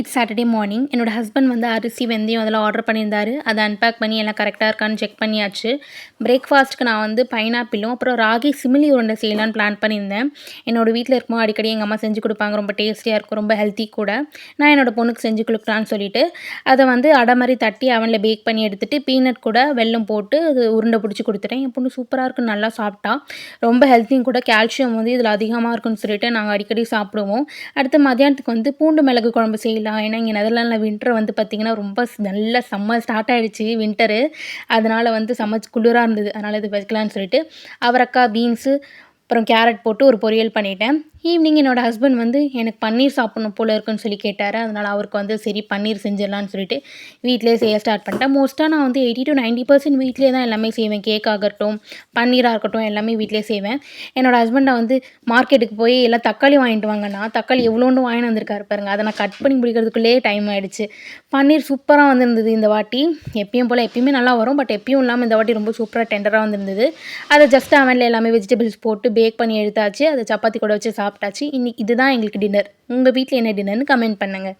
It's Saturday morning. என்னோட husband வந்து அரிசி, வெந்தயம் அதெல்லாம் ஆர்டர் பண்ணியிருந்தாரு. அதை அன்பேக் பண்ணி எல்லாம் கரெக்டாக இருக்கான்னு செக் பண்ணியாச்சு. பிரேக்ஃபாஸ்ட்டுக்கு நான் வந்து பைனாப்பிளும், அப்புறம் ராகி சிமிலி உருண்டை செய்யலான்னு பிளான் பண்ணியிருந்தேன். என்னோட வீட்டில் இருக்கும்போது அடிக்கடி எங்கள் அம்மா செஞ்சு கொடுப்பாங்க. ரொம்ப டேஸ்டியாக இருக்கும், ரொம்ப ஹெல்த்தி கூட. நான் என்னோட பொண்ணுக்கு செஞ்சு கொடுக்கலான்னு சொல்லிட்டு, அதை வந்து அடை மாதிரி தட்டி அவனில் பேக் பண்ணி எடுத்துட்டு, பீனட் கூட வெல்லம் போட்டு அது உருண்டை பிடிச்சி கொடுத்துட்டேன். என் பொண்ணு சூப்பராக இருக்குன்னு நல்லா சாப்பிட்டா. ரொம்ப ஹெல்த்தியும் கூட, கால்சியம் வந்து இதில் அதிகமாக இருக்குன்னு சொல்லிட்டு நாங்கள் அடிக்கடி சாப்பிடுவோம். அடுத்து மதியானத்துக்கு வந்து பூண்டு மிளகு குழம்பு செய்யலாம். ஏன்னா இங்கே நெதர்லாண்டில் வின்டர் வந்து பார்த்திங்கன்னா ரொம்ப நல்ல சம்மர் ஸ்டார்ட் ஆகிடுச்சு வின்டரு. அதனால் வந்து குளிராக இருந்தது. அதனால் இது வைக்கலான்னு சொல்லிட்டு அவரைக்காய், பீன்ஸு, அப்புறம் கேரட் போட்டு ஒரு பொரியல் பண்ணிட்டேன். ஈவினிங் என்னோடய ஹஸ்பண்ட் வந்து எனக்கு பன்னீர் சாப்பிட்ணும் போல இருக்குன்னு சொல்லி கேட்டார். அதனால் அவருக்கு வந்து சரி பன்னீர் செஞ்சிடலான்னு சொல்லிட்டு வீட்டிலே செய்ய ஸ்டார்ட் பண்ணிட்டேன். மோஸ்ட்டாக நான் வந்து 80 to 90% வீட்டிலே தான் எல்லாமே செய்வேன். கேக் ஆகட்டும், பன்னீராக இருக்கட்டும், எல்லாமே வீட்டிலே செய்வேன். என்னோடய ஹஸ்பண்டை வந்து மார்க்கெட்டுக்கு போய் எல்லாம் தக்காளி வாங்கிட்டு வாங்கன்னா, தக்காளி எவ்வளோன்னு வாங்கிட்டு வந்திருக்காரு பாருங்கள். அதை நான் கட் பண்ணி முடிக்கிறதுக்குள்ளேயே டைம் ஆகிடுச்சு. பன்னீர் சூப்பராக வந்திருந்தது இந்த வாட்டி. எப்பயும் போல் எப்பயுமே நல்லா வரும், பட் எப்பயும் இல்லாமல் இந்த வாட்டி ரொம்ப சூப்பராக டெண்டராக வந்திருந்தது. அதை ஜஸ்ட் அவனில் எல்லாமே வெஜிடபிள்ஸ் போட்டு பேக் பண்ணி எடுத்தாச்சு. அதை சப்பாத்தி கூட வச்சு சாப்பிட்டாச்சு. இதுதான் எங்களுக்கு டின்னர். உங்கள் வீட்டில் என்ன டின்னர்னு கமெண்ட் பண்ணுங்கள்.